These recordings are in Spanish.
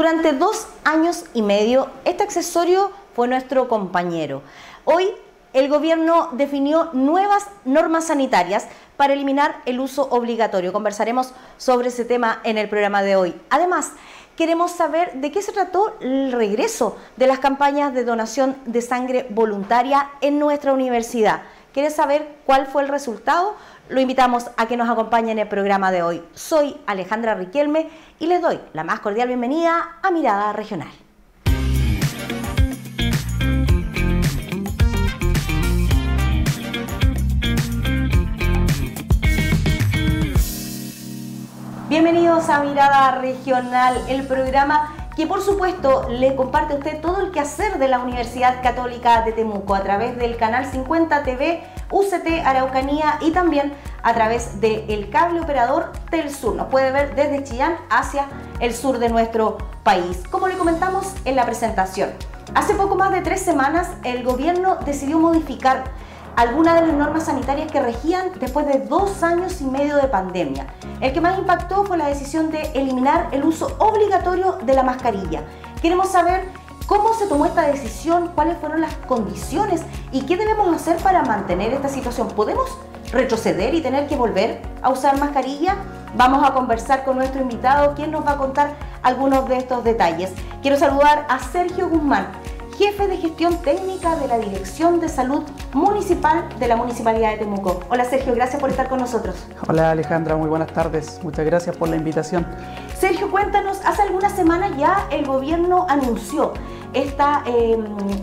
Durante 2 años y medio, este accesorio fue nuestro compañero. Hoy, el gobierno definió nuevas normas sanitarias para eliminar el uso obligatorio. Conversaremos sobre ese tema en el programa de hoy. Además, queremos saber de qué se trató el regreso de las campañas de donación de sangre voluntaria en nuestra universidad. ¿Quieres saber cuál fue el resultado? Lo invitamos a que nos acompañe en el programa de hoy. Soy Alejandra Riquelme y les doy la más cordial bienvenida a Mirada Regional. Bienvenidos a Mirada Regional, el programa que por supuesto le comparte a usted todo el quehacer de la Universidad Católica de Temuco a través del canal 50 TV, UCT Araucanía y también a través del cable operador Telsur. Nos puede ver desde Chillán hacia el sur de nuestro país. Como le comentamos en la presentación, hace poco más de 3 semanas el gobierno decidió modificar algunas de las normas sanitarias que regían después de 2 años y medio de pandemia. El que más impactó fue la decisión de eliminar el uso obligatorio de la mascarilla. Queremos saber cómo se tomó esta decisión, cuáles fueron las condiciones y qué debemos hacer para mantener esta situación. ¿Podemos retroceder y tener que volver a usar mascarilla? Vamos a conversar con nuestro invitado, quien nos va a contar algunos de estos detalles. Quiero saludar a Sergio Guzmán, jefe de gestión técnica de la Dirección de Salud Municipal de la Municipalidad de Temuco. Hola Sergio, gracias por estar con nosotros. Hola Alejandra, muy buenas tardes. Muchas gracias por la invitación. Sergio, cuéntanos, hace algunas semanas ya el gobierno anunció esta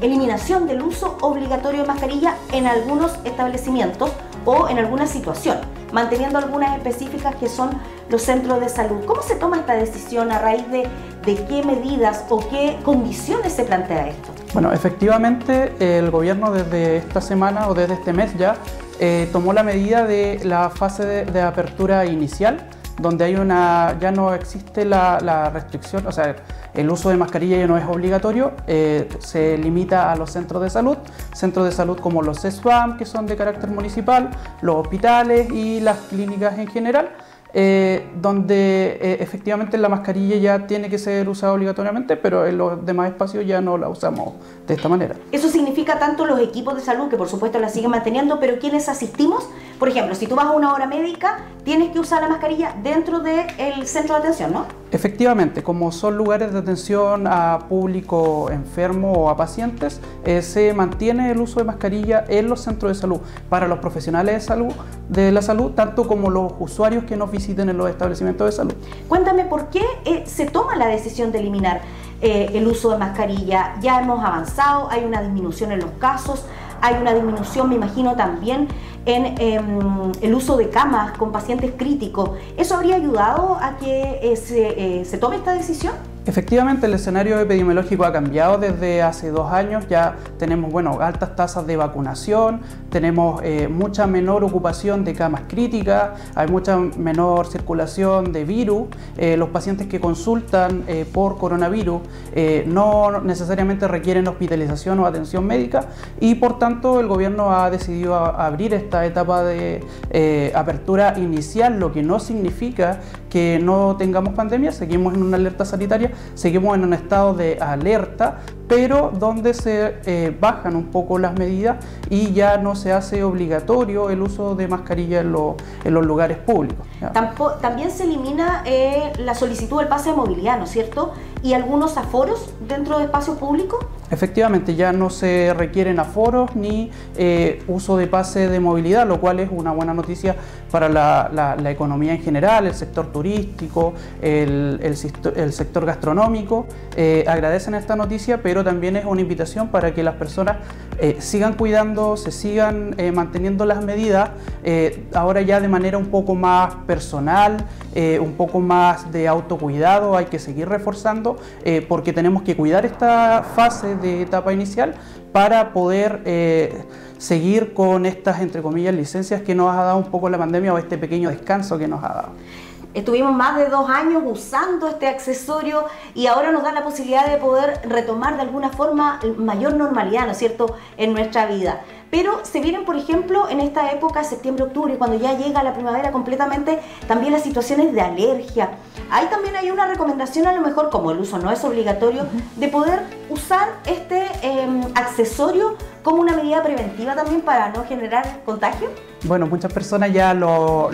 eliminación del uso obligatorio de mascarilla en algunos establecimientos o en alguna situación, manteniendo algunas específicas que son los centros de salud. ¿Cómo se toma esta decisión? ¿A raíz de qué medidas o qué condiciones se plantea esto? Bueno, efectivamente el gobierno desde esta semana o desde este mes ya tomó la medida de la fase de apertura inicial, donde hay ya no existe la restricción, o sea, el uso de mascarilla ya no es obligatorio, se limita a los centros de salud como los CESFAM, que son de carácter municipal, los hospitales y las clínicas en general, donde efectivamente la mascarilla ya tiene que ser usada obligatoriamente, pero en los demás espacios ya no la usamos de esta manera. Eso significa tanto los equipos de salud, que por supuesto la siguen manteniendo, pero quienes asistimos, por ejemplo, si tú vas a una hora médica, tienes que usar la mascarilla dentro del centro de atención, ¿no? Efectivamente, como son lugares de atención a público enfermo o a pacientes, se mantiene el uso de mascarilla en los centros de salud para los profesionales de la salud, tanto como los usuarios que nos visiten en los establecimientos de salud. Cuéntame, ¿por qué se toma la decisión de eliminar el uso de mascarilla? Ya hemos avanzado, hay una disminución en los casos, hay una disminución, me imagino, también en el uso de camas con pacientes críticos. ¿Eso habría ayudado a que se tome esta decisión? Efectivamente, el escenario epidemiológico ha cambiado desde hace 2 años. Ya tenemos altas tasas de vacunación, tenemos mucha menor ocupación de camas críticas, hay mucha menor circulación de virus. Los pacientes que consultan por coronavirus no necesariamente requieren hospitalización o atención médica y por tanto el gobierno ha decidido abrir esta etapa de apertura inicial, lo que no significa que no tengamos pandemia. Seguimos en una alerta sanitaria, seguimos en un estado de alerta, pero donde se bajan un poco las medidas y ya no se hace obligatorio el uso de mascarilla en los lugares públicos. También se elimina la solicitud del pase de movilidad, ¿no es cierto? ¿Y algunos aforos dentro de espacios públicos? Efectivamente, ya no se requieren aforos ni uso de pase de movilidad, lo cual es una buena noticia para la economía en general, el sector turístico, el sector gastronómico. Agradecen esta noticia, pero también es una invitación para que las personas sigan cuidando, se sigan manteniendo las medidas, ahora ya de manera un poco más personal, un poco más de autocuidado. Hay que seguir reforzando porque tenemos que cuidar esta fase de etapa inicial para poder seguir con estas, entre comillas, licencias que nos ha dado un poco la pandemia o este pequeño descanso que nos ha dado. Estuvimos más de 2 años usando este accesorio y ahora nos da la posibilidad de poder retomar de alguna forma mayor normalidad, ¿no es cierto?, en nuestra vida. Pero se vienen, por ejemplo, en esta época, septiembre-octubre, cuando ya llega la primavera completamente, también las situaciones de alergia. Ahí también hay una recomendación, a lo mejor, como el uso no es obligatorio, de poder usar este accesorio como una medida preventiva también para no generar contagio. Bueno, muchas personas ya lo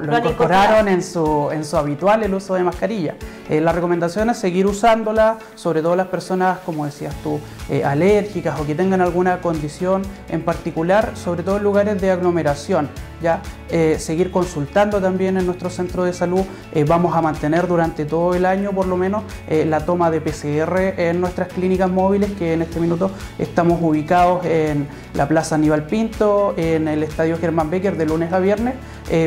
incorporaron en su habitual el uso de mascarilla. La recomendación es seguir usándola, sobre todo las personas, como decías tú, alérgicas o que tengan alguna condición en particular, sobre todo en lugares de aglomeración. Ya seguir consultando también en nuestro centro de salud. Vamos a mantener durante todo el año por lo menos la toma de PCR en nuestras clínicas móviles, que en este minuto estamos ubicados en la Plaza Aníbal Pinto, en el Estadio Germán Becker de lunes a viernes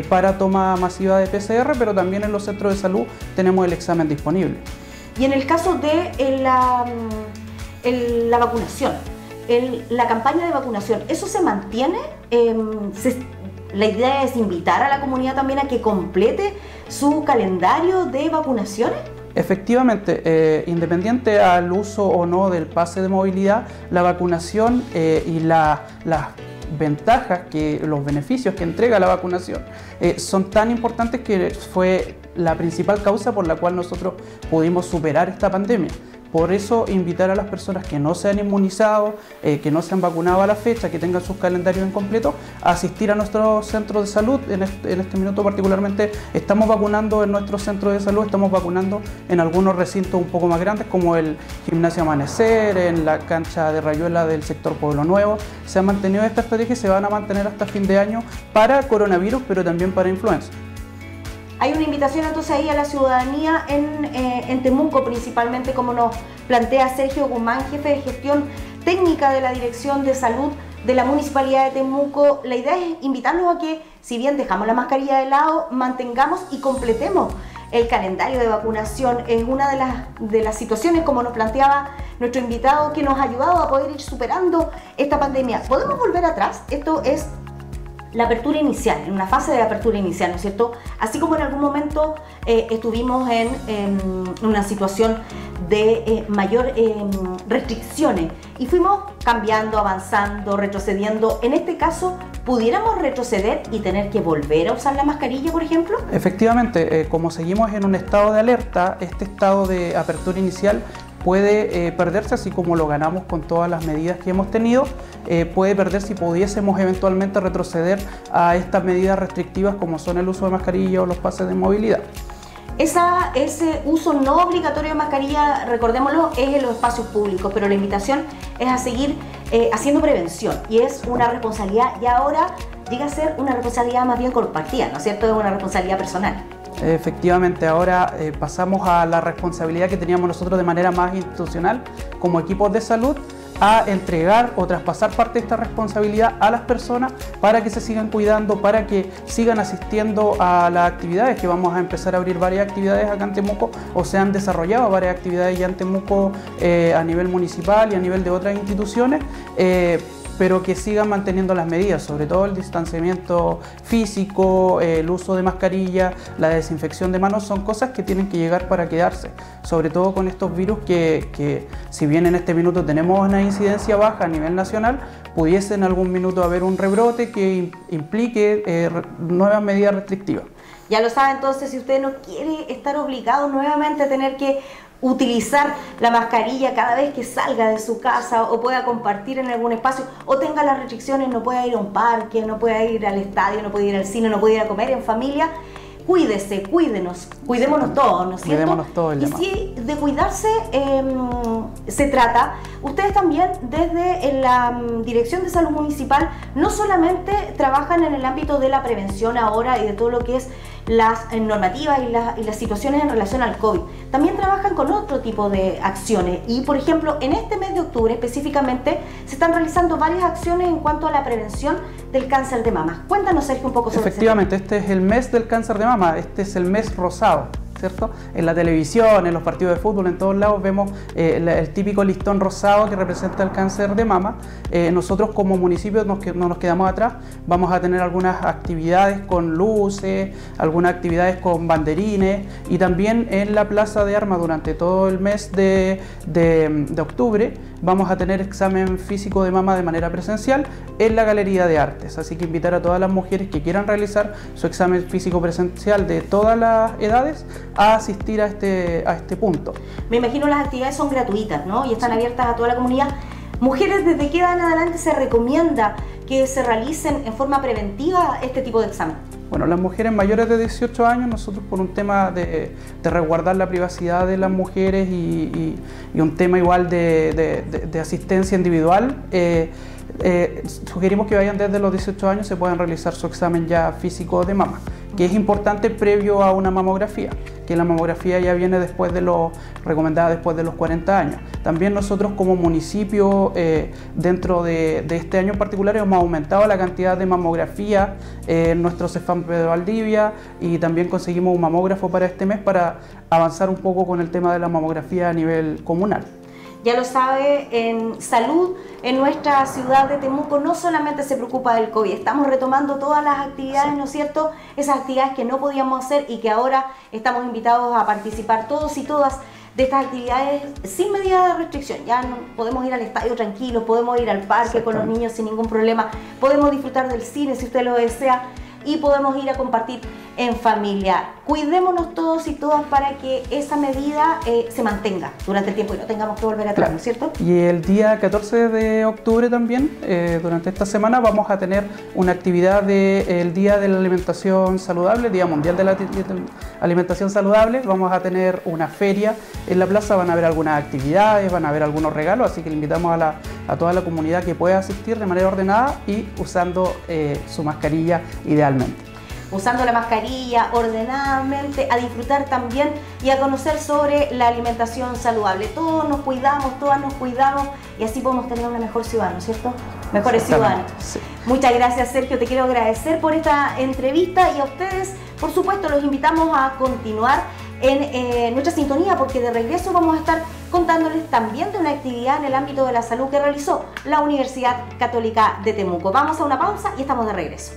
para toma masiva de PCR, pero también en los centros de salud tenemos el examen disponible. Y en el caso de la vacunación, la campaña de vacunación, ¿eso se mantiene? La idea es invitar a la comunidad también a que complete su calendario de vacunaciones. Efectivamente, independiente al uso o no del pase de movilidad, la vacunación y las ventajas, los beneficios que entrega la vacunación son tan importantes que fue la principal causa por la cual nosotros pudimos superar esta pandemia. Por eso, invitar a las personas que no se han inmunizado, que no se han vacunado a la fecha, que tengan sus calendarios incompletos, a asistir a nuestros centros de salud. En este minuto particularmente estamos vacunando en nuestros centros de salud, estamos vacunando en algunos recintos un poco más grandes, como el Gimnasio Amanecer, en la cancha de Rayuela del sector Pueblo Nuevo. Se ha mantenido esta estrategia y se van a mantener hasta fin de año para coronavirus, pero también para influenza. Hay una invitación entonces ahí a la ciudadanía en Temuco, principalmente, como nos plantea Sergio Guzmán, jefe de gestión técnica de la Dirección de Salud de la Municipalidad de Temuco. La idea es invitarnos a que, si bien dejamos la mascarilla de lado, mantengamos y completemos el calendario de vacunación. Es una de las situaciones, como nos planteaba nuestro invitado, que nos ha ayudado a poder ir superando esta pandemia. ¿Podemos volver atrás? Esto es la apertura inicial, en una fase de apertura inicial, ¿no es cierto? Así como en algún momento estuvimos en una situación de mayor restricciones y fuimos cambiando, avanzando, retrocediendo. En este caso, ¿pudiéramos retroceder y tener que volver a usar la mascarilla, por ejemplo? Efectivamente, como seguimos en un estado de alerta, este estado de apertura inicial puede perderse, así como lo ganamos con todas las medidas que hemos tenido, puede perderse si pudiésemos eventualmente retroceder a estas medidas restrictivas como son el uso de mascarilla o los pases de movilidad. Ese uso no obligatorio de mascarilla, recordémoslo, es en los espacios públicos, pero la invitación es a seguir haciendo prevención, y es una responsabilidad, y ahora llega a ser una responsabilidad más bien compartida, ¿no es cierto? Es una responsabilidad personal. Efectivamente, ahora pasamos a la responsabilidad que teníamos nosotros de manera más institucional como equipos de salud, a entregar o traspasar parte de esta responsabilidad a las personas para que se sigan cuidando, para que sigan asistiendo a las actividades, que vamos a empezar a abrir varias actividades acá en Temuco, o se han desarrollado varias actividades ya en Temuco a nivel municipal y a nivel de otras instituciones, pero que sigan manteniendo las medidas, sobre todo el distanciamiento físico, el uso de mascarilla, la desinfección de manos, son cosas que tienen que llegar para quedarse, sobre todo con estos virus que si bien en este minuto tenemos una incidencia baja a nivel nacional, pudiese en algún minuto haber un rebrote que implique nuevas medidas restrictivas. Ya lo sabe, entonces, si usted no quiere estar obligado nuevamente a tener que utilizar la mascarilla cada vez que salga de su casa o pueda compartir en algún espacio o tenga las restricciones, no pueda ir a un parque, no pueda ir al estadio, no puede ir al cine, no puede ir a comer en familia, cuídese, cuidémonos todos, ¿no es cierto? Cuidémonos todos. Y si de cuidarse se trata, ustedes también desde la Dirección de Salud Municipal no solamente trabajan en el ámbito de la prevención ahora y de todo lo que es las normativas y las situaciones en relación al COVID, también trabajan con otro tipo de acciones, y por ejemplo en este mes de octubre específicamente se están realizando varias acciones en cuanto a la prevención del cáncer de mama. Cuéntanos, Sergio, un poco sobre Efectivamente, este es el mes del cáncer de mama, este es el mes rosado, ¿cierto? En la televisión, en los partidos de fútbol, en todos lados vemos el típico listón rosado que representa el cáncer de mama. Nosotros como municipio no nos quedamos atrás, vamos a tener algunas actividades con luces, algunas actividades con banderines, y también en la Plaza de Armas durante todo el mes de octubre vamos a tener examen físico de mama de manera presencial en la Galería de Artes. Así que invitar a todas las mujeres que quieran realizar su examen físico presencial de todas las edades a asistir a este punto. Me imagino las actividades son gratuitas, ¿no? Y están abiertas a toda la comunidad. Mujeres, ¿desde qué edad en adelante se recomienda que se realicen en forma preventiva este tipo de examen? Bueno, las mujeres mayores de 18 años, nosotros por un tema de resguardar la privacidad de las mujeres y un tema igual de asistencia individual, sugerimos que vayan desde los 18 años, se puedan realizar su examen ya físico de mama, que es importante previo a una mamografía, que la mamografía ya viene recomendada después de los 40 años. También nosotros como municipio, dentro de este año en particular, hemos aumentado la cantidad de mamografía en nuestro CEFAM de Valdivia, y también conseguimos un mamógrafo para este mes para avanzar un poco con el tema de la mamografía a nivel comunal. Ya lo sabe, en salud en nuestra ciudad de Temuco no solamente se preocupa del COVID, estamos retomando todas las actividades, sí, ¿no es cierto? Esas actividades que no podíamos hacer y que ahora estamos invitados a participar todos y todas de estas actividades sin medida de restricción. Ya no podemos ir al estadio tranquilos, podemos ir al parque con los niños sin ningún problema, podemos disfrutar del cine si usted lo desea, y podemos ir a compartir en familia. Cuidémonos todos y todas para que esa medida se mantenga durante el tiempo y no tengamos que volver atrás, ¿no es cierto? Y el día 14 de octubre también, durante esta semana, vamos a tener una actividad del Día de la Alimentación Saludable, Día Mundial de la Alimentación Saludable. Vamos a tener una feria en la plaza, van a haber algunas actividades, van a haber algunos regalos, así que le invitamos a toda la comunidad que pueda asistir de manera ordenada y usando su mascarilla idealmente. Usando la mascarilla ordenadamente, a disfrutar también y a conocer sobre la alimentación saludable. Todos nos cuidamos, todas nos cuidamos, y así podemos tener una mejor ciudad, ¿no es cierto? Mejores ciudadanos. Sí. Muchas gracias, Sergio, te quiero agradecer por esta entrevista, y a ustedes, por supuesto, los invitamos a continuar en nuestra sintonía, porque de regreso vamos a estar contándoles también de una actividad en el ámbito de la salud que realizó la Universidad Católica de Temuco. Vamos a una pausa y estamos de regreso.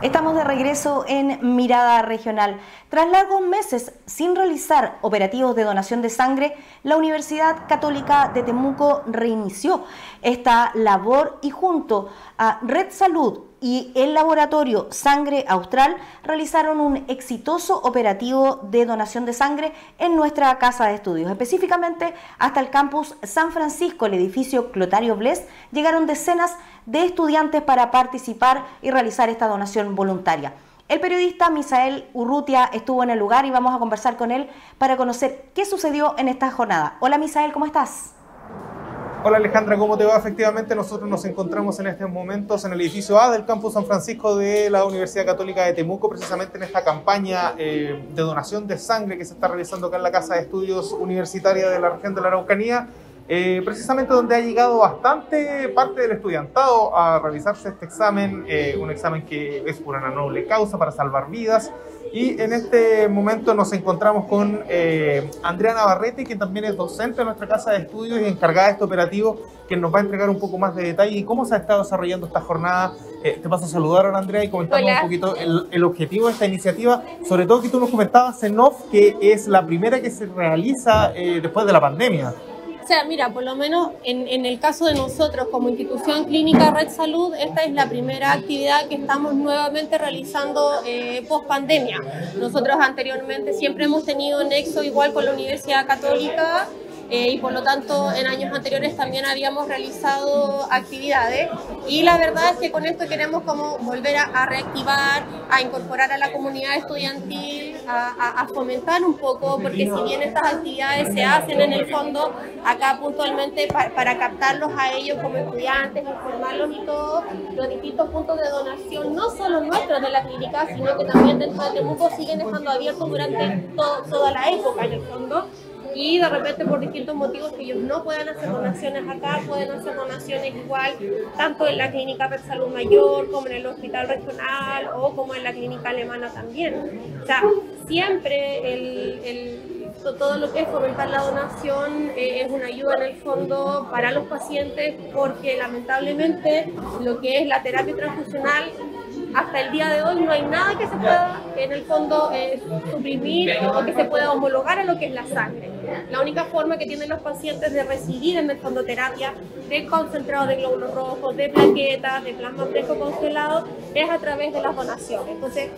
Estamos de regreso en Mirada Regional. Tras largos meses sin realizar operativos de donación de sangre, la Universidad Católica de Temuco reinició esta labor y junto a Red Salud y el laboratorio Sangre Austral realizaron un exitoso operativo de donación de sangre en nuestra casa de estudios. Específicamente hasta el campus San Francisco, el edificio Clotario Bles, llegaron decenas de estudiantes para participar y realizar esta donación voluntaria. El periodista Misael Urrutia estuvo en el lugar y vamos a conversar con él para conocer qué sucedió en esta jornada. Hola Misael, ¿cómo estás? Hola Alejandra, ¿cómo te va? Efectivamente, nosotros nos encontramos en estos momentos en el edificio A del campus San Francisco de la Universidad Católica de Temuco, precisamente en esta campaña de donación de sangre que se está realizando acá en la Casa de Estudios Universitaria de la región de la Araucanía, precisamente donde ha llegado bastante parte del estudiantado a realizarse este examen, un examen que es por una noble causa para salvar vidas. Y en este momento nos encontramos con Andrea Navarrete, quien también es docente de nuestra casa de estudios y encargada de este operativo, que nos va a entregar un poco más de detalle y cómo se ha estado desarrollando esta jornada. Te paso a saludar ahora, Andrea, y comentarnos un poquito el objetivo de esta iniciativa, sobre todo que tú nos comentabas en off que es la primera que se realiza después de la pandemia. O sea, mira, por lo menos en el caso de nosotros como institución clínica Red Salud, esta es la primera actividad que estamos nuevamente realizando post pandemia. Nosotros anteriormente siempre hemos tenido nexo igual con la Universidad Católica y por lo tanto en años anteriores también habíamos realizado actividades y la verdad es que con esto queremos como volver a reactivar, a incorporar a la comunidad estudiantil, a fomentar un poco, porque si bien estas actividades se hacen en el fondo acá puntualmente para captarlos a ellos como estudiantes, informarlos y todo, los distintos puntos de donación, no solo nuestros de la clínica, sino que también dentro de Temuco siguen estando abiertos durante toda la época en el fondo. Y de repente por distintos motivos que ellos no puedan hacer donaciones acá, pueden hacer donaciones igual, tanto en la clínica Red Salud Mayor, como en el hospital regional o como en la clínica alemana también. O sea, siempre todo lo que es fomentar la donación es una ayuda en el fondo para los pacientes, porque lamentablemente lo que es la terapia transfusional hasta el día de hoy no hay nada que se pueda en el fondo suprimir o que se pueda homologar a lo que es la sangre. La única forma que tienen los pacientes de recibir en el fondo terapia de concentrado de glóbulos rojos, de plaquetas, de plasma fresco congelado es a través de las donaciones. Entonces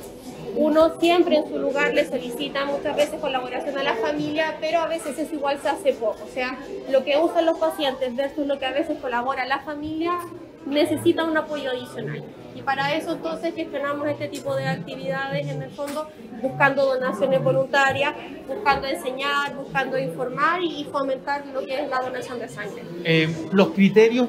uno siempre en su lugar le solicita muchas veces colaboración a la familia, pero a veces eso igual se hace poco. O sea, lo que usan los pacientes versus lo que a veces colabora la familia necesita un apoyo adicional. Y para eso entonces gestionamos este tipo de actividades en el fondo, buscando donaciones voluntarias, buscando enseñar, buscando informar y fomentar lo que es la donación de sangre. Los criterios,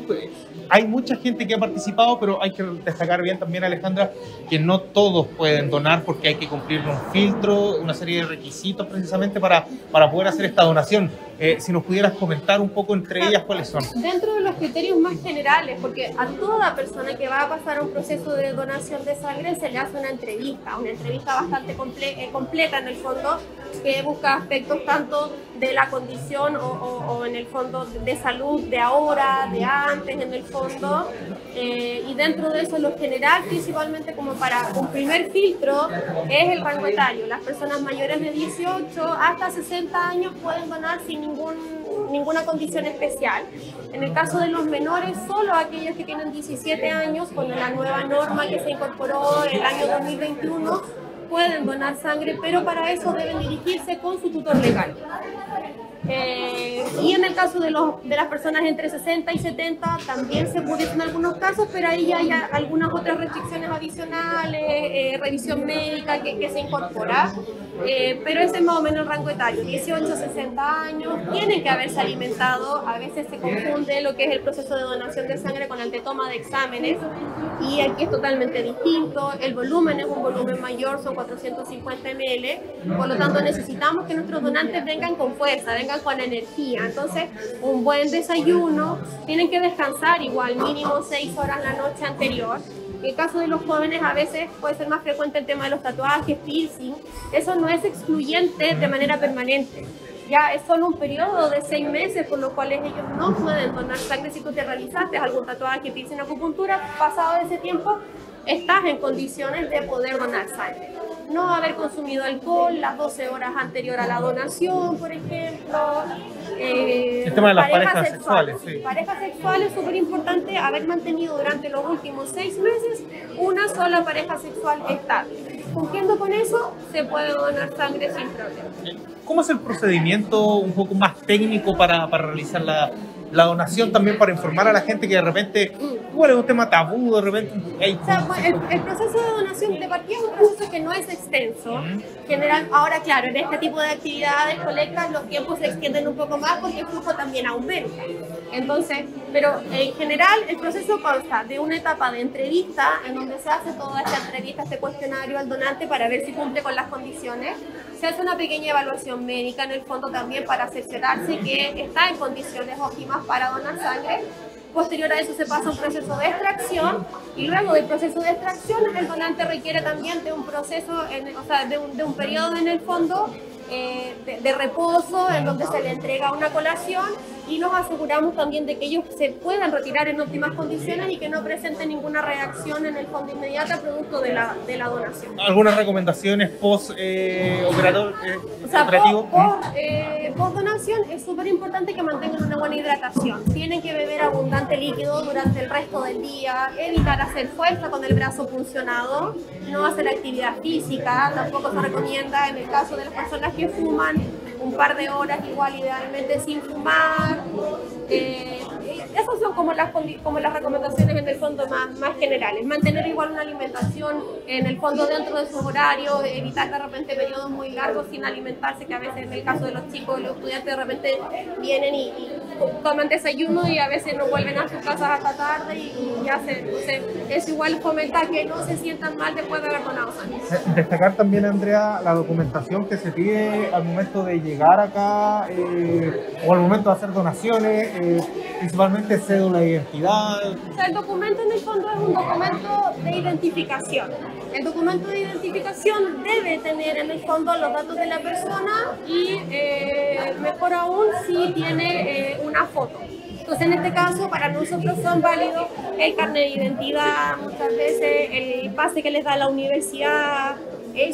hay mucha gente que ha participado, pero hay que destacar bien también, Alejandra, que no todos pueden donar porque hay que cumplir un filtro, una serie de requisitos precisamente para poder hacer esta donación. Si nos pudieras comentar un poco entre ellas cuáles son. Dentro de los criterios más generales, porque a toda persona que va a pasar un proceso de donación de sangre se le hace una entrevista bastante completa en el fondo, que busca aspectos tanto de la condición o en el fondo de salud de ahora, de antes en el fondo, y dentro de eso lo general principalmente como para un primer filtro es el rango etario. Las personas mayores de 18 hasta 60 años pueden donar sin ninguna condición especial. En el caso de los menores, solo aquellos que tienen 17 años, con la nueva norma que se incorporó el año 2021, pueden donar sangre, pero para eso deben dirigirse con su tutor legal. Y en el caso de las personas entre 60 y 70 también se puede en algunos casos, pero ahí hay algunas otras restricciones adicionales, revisión médica que se incorpora, pero ese es más o menos el rango etario, 18 a 60 años, tienen que haberse alimentado. A veces se confunde lo que es el proceso de donación de sangre con el de toma de exámenes, y aquí es totalmente distinto, el volumen es un volumen mayor, son 450 ml, por lo tanto necesitamos que nuestros donantes vengan con fuerza, vengan con energía. Entonces un buen desayuno, tienen que descansar igual mínimo 6 horas la noche anterior. En el caso de los jóvenes a veces puede ser más frecuente el tema de los tatuajes, piercing. Eso no es excluyente de manera permanente. Ya es solo un periodo de 6 meses por los cuales ellos no pueden donar sangre. Si tú te realizaste algún tatuaje, piercing, acupuntura, pasado ese tiempo estás en condiciones de poder donar sangre. No haber consumido alcohol las 12 horas anterior a la donación, por ejemplo. El tema de las parejas sexuales, sí. Parejas sexuales, súper importante, haber mantenido durante los últimos 6 meses una sola pareja sexual estable. Cumpliendo con eso, se puede donar sangre sin problema. ¿Cómo es el procedimiento un poco más técnico para realizar la donación, también para informar a la gente que de repente, bueno, es un tema tabú, de repente... O sea, el proceso de donación de partida es un proceso que no es extenso. General, ahora, claro, en este tipo de actividades, colectas, los tiempos se extienden un poco más porque el flujo también aumenta. Entonces, pero en general el proceso consta de una etapa de entrevista en donde se hace toda esta entrevista, este cuestionario al donante para ver si cumple con las condiciones. Se hace una pequeña evaluación médica en el fondo también para cerciorarse que está en condiciones óptimas para donar sangre. Posterior a eso se pasa un proceso de extracción y luego del proceso de extracción el donante requiere también de un proceso, o sea, de un periodo en el fondo de reposo en donde se le entrega una colación y nos aseguramos también de que ellos se puedan retirar en óptimas condiciones y que no presenten ninguna reacción en el fondo inmediata producto de la donación. ¿Algunas recomendaciones post-operativo? O sea, post donación es súper importante que mantengan una buena hidratación. Tienen que beber abundante líquido durante el resto del día, evitar hacer fuerza con el brazo puncionado, no hacer actividad física, tampoco se recomienda en el caso de las personas que fuman, un par de horas igual idealmente sin fumar. Esas son como las recomendaciones en el fondo más generales. Mantener igual una alimentación en el fondo dentro de sus horarios, evitar de repente periodos muy largos sin alimentarse, que a veces en el caso de los chicos, los estudiantes de repente vienen y toman desayuno y a veces no vuelven a sus casas hasta tarde y ya entonces es igual fomentar que no se sientan mal después de haber donado sangre. Destacar también, Andrea, la documentación que se pide al momento de llegar acá o al momento de hacer donaciones, principalmente cédula de identidad. O sea, el documento en el fondo es un documento de identificación. El documento de identificación debe tener en el fondo los datos de la persona y mejor aún si tiene una foto. Entonces, en este caso, para nosotros son válidos el carnet de identidad, muchas veces el pase que les da la universidad,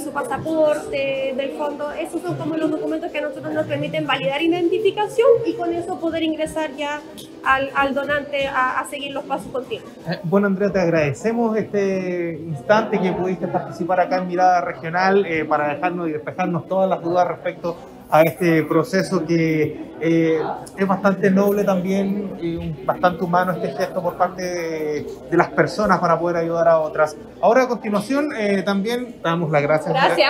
su pasaporte, del fondo. Esos son como los documentos que a nosotros nos permiten validar identificación y con eso poder ingresar ya al donante a seguir los pasos continuos. Bueno, Andrea, te agradecemos este instante que pudiste participar acá en Mirada Regional para dejarnos y despejarnos todas las dudas respecto a este proceso que es bastante noble también, bastante humano este gesto por parte de las personas para poder ayudar a otras. Ahora a continuación también damos las gracias.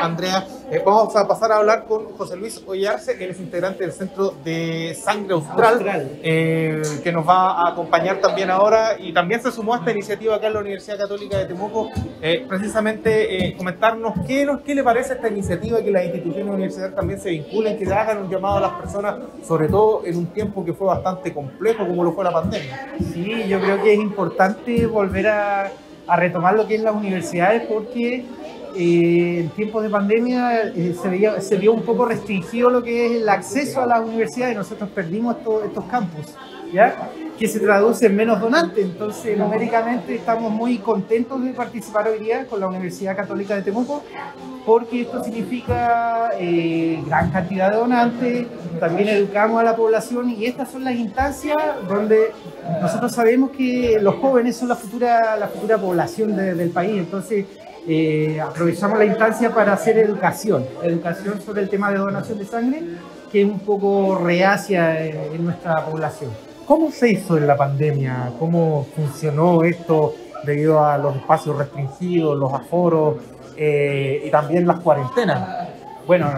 Andrea. Vamos a pasar a hablar con José Luis Ollarse, él es integrante del Centro de Sangre Austral, que nos va a acompañar también ahora y también se sumó a esta iniciativa acá en la Universidad Católica de Temuco, precisamente comentarnos qué le parece esta iniciativa, que las instituciones universitarias también se vinculen, que hagan un llamado a las personas, sobre todo en un tiempo que fue bastante complejo como lo fue la pandemia. Sí, yo creo que es importante volver a retomar lo que es las universidades porque en tiempos de pandemia se vio un poco restringido lo que es el acceso a las universidades. Nosotros perdimos estos campus, ¿ya? Que se traduce en menos donantes. Entonces, numéricamente estamos muy contentos de participar hoy día con la Universidad Católica de Temuco porque esto significa gran cantidad de donantes, también educamos a la población y estas son las instancias donde nosotros sabemos que los jóvenes son la futura población del país. Entonces, aprovechamos la instancia para hacer educación sobre el tema de donación de sangre, que es un poco reacia en nuestra población. ¿Cómo se hizo en la pandemia? ¿Cómo funcionó esto debido a los espacios restringidos, los aforos y también las cuarentenas? Bueno,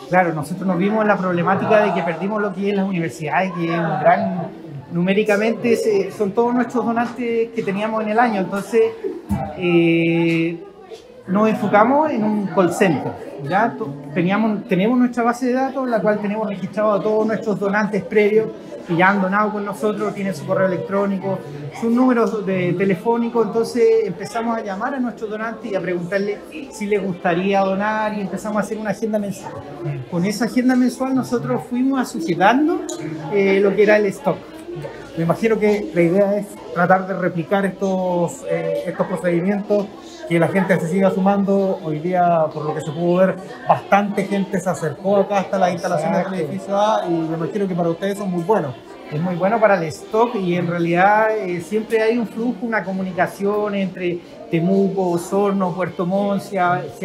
claro, nosotros nos vimos en la problemática de que perdimos lo que es las universidades, que es un gran... Numéricamente son todos nuestros donantes que teníamos en el año, entonces nos enfocamos en un call center. ¿Ya? Tenemos nuestra base de datos, en la cual tenemos registrado a todos nuestros donantes previos que ya han donado con nosotros, tienen su correo electrónico, sus números de telefónico. Entonces empezamos a llamar a nuestros donantes y a preguntarles si les gustaría donar y empezamos a hacer una agenda mensual. Con esa agenda mensual nosotros fuimos a sujetando lo que era el stock. Me imagino que la idea es tratar de replicar estos procedimientos, que la gente se siga sumando. Hoy día, por lo que se pudo ver, bastante gente se acercó acá hasta las instalaciones del edificio A, y me imagino que para ustedes son muy buenos. Es muy bueno para el stock, y en realidad siempre hay un flujo, una comunicación entre Temuco, Osorno, Puerto Montt. Si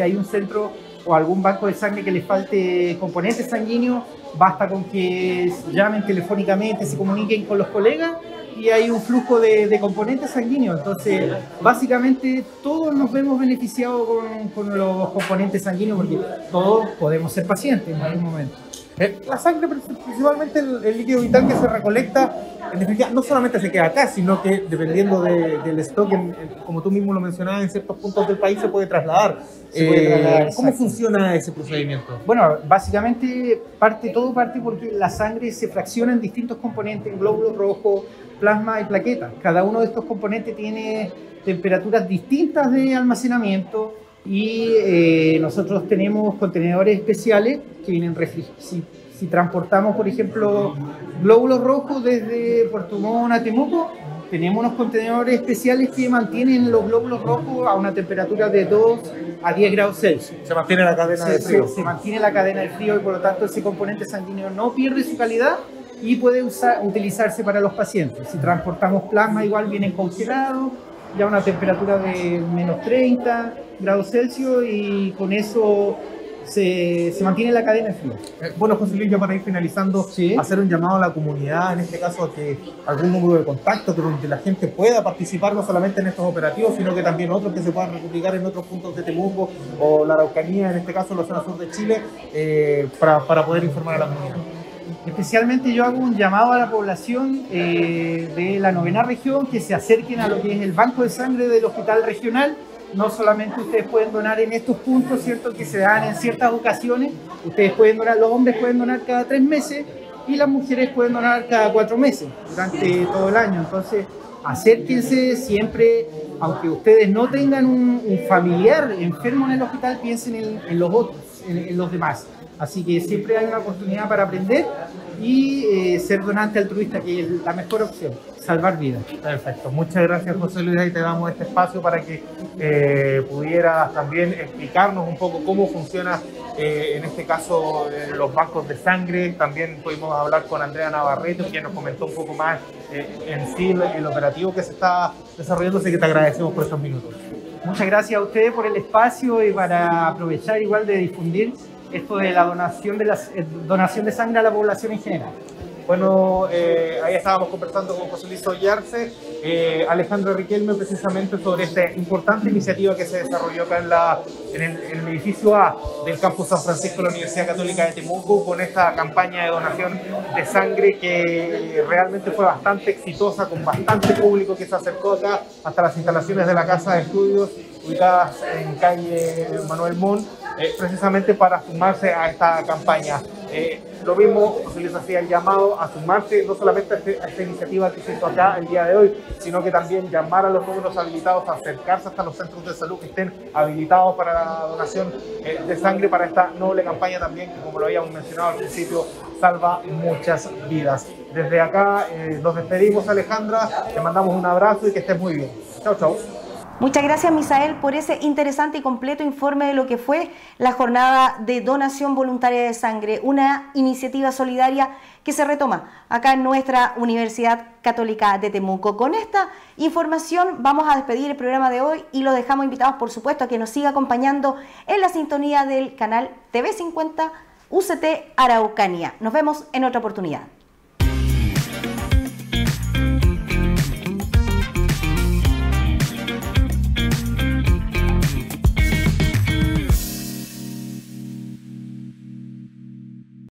hay un centro o algún banco de sangre que les falte componentes sanguíneos, basta con que llamen telefónicamente, se comuniquen con los colegas y hay un flujo de componentes sanguíneos. Entonces, básicamente todos nos vemos beneficiados con los componentes sanguíneos, porque todos podemos ser pacientes en algún momento. La sangre, principalmente el líquido vital que se recolecta, en definitiva, no solamente se queda acá, sino que dependiendo del stock, como tú mismo lo mencionabas, en ciertos puntos del país se puede trasladar. ¿Cómo funciona ese procedimiento? Bueno, básicamente todo parte porque la sangre se fracciona en distintos componentes, en glóbulos rojos, plasma y plaquetas. Cada uno de estos componentes tiene temperaturas distintas de almacenamiento, y nosotros tenemos contenedores especiales que vienen refrigerados. Si transportamos, por ejemplo, glóbulos rojos desde Puerto Montt a Temuco, tenemos unos contenedores especiales que mantienen los glóbulos rojos a una temperatura de 2 a 10 grados Celsius. Se mantiene la cadena de frío. Se mantiene la cadena de frío, y por lo tanto ese componente sanguíneo no pierde su calidad y puede utilizarse para los pacientes. Si transportamos plasma, igual vienen congelados, ya a una temperatura de menos 30 grados Celsius, y con eso se mantiene la cadena de frío. Bueno, José Luis, ya para ir finalizando, ¿sí?, hacer un llamado a la comunidad, en este caso, a que algún número de contacto donde la gente pueda participar no solamente en estos operativos, sino que también otros que se puedan replicar en otros puntos de Temuco o la Araucanía, en este caso la zona sur de Chile, para poder informar a la comunidad. Especialmente yo hago un llamado a la población de la 9ª región que se acerquen a lo que es el banco de sangre del hospital regional. No solamente ustedes pueden donar en estos puntos, ¿cierto?, que se dan en ciertas ocasiones. Ustedes pueden donar, los hombres pueden donar cada 3 meses y las mujeres pueden donar cada 4 meses durante todo el año. Entonces, acérquense siempre, aunque ustedes no tengan un familiar enfermo en el hospital, piensen en los otros, en los demás. Así que siempre hay una oportunidad para aprender y ser donante altruista, que es la mejor opción, salvar vidas. Perfecto, muchas gracias, José Luis, ahí te damos este espacio para que pudieras también explicarnos un poco cómo funciona en este caso los bancos de sangre. También pudimos hablar con Andrea Navarrete, quien nos comentó un poco más en sí el operativo que se está desarrollando, así que te agradecemos por estos minutos. Muchas gracias a ustedes por el espacio, y para aprovechar igual de difundir esto de la donación de sangre a la población en general. Bueno, ahí estábamos conversando con José Luis Ollarse, Alejandro Riquelme, precisamente sobre esta importante iniciativa que se desarrolló acá en el edificio A del Campus San Francisco de la Universidad Católica de Temuco, con esta campaña de donación de sangre que realmente fue bastante exitosa, con bastante público que se acercó acá hasta las instalaciones de la Casa de Estudios, ubicadas en calle Manuel Montt, precisamente para sumarse a esta campaña. Lo mismo, se les hacía el llamado a sumarse no solamente a esta iniciativa que se hizo acá el día de hoy, sino que también llamar a los números habilitados, a acercarse hasta los centros de salud que estén habilitados para la donación de sangre, para esta noble campaña también, que como lo habíamos mencionado al principio, salva muchas vidas. Desde acá nos despedimos, Alejandra, te mandamos un abrazo y que estés muy bien. Chao, chao. Muchas gracias, Misael, por ese interesante y completo informe de lo que fue la jornada de donación voluntaria de sangre, una iniciativa solidaria que se retoma acá en nuestra Universidad Católica de Temuco. Con esta información vamos a despedir el programa de hoy y lo dejamos invitados, por supuesto, a que nos siga acompañando en la sintonía del canal TV50 UCT Araucanía. Nos vemos en otra oportunidad.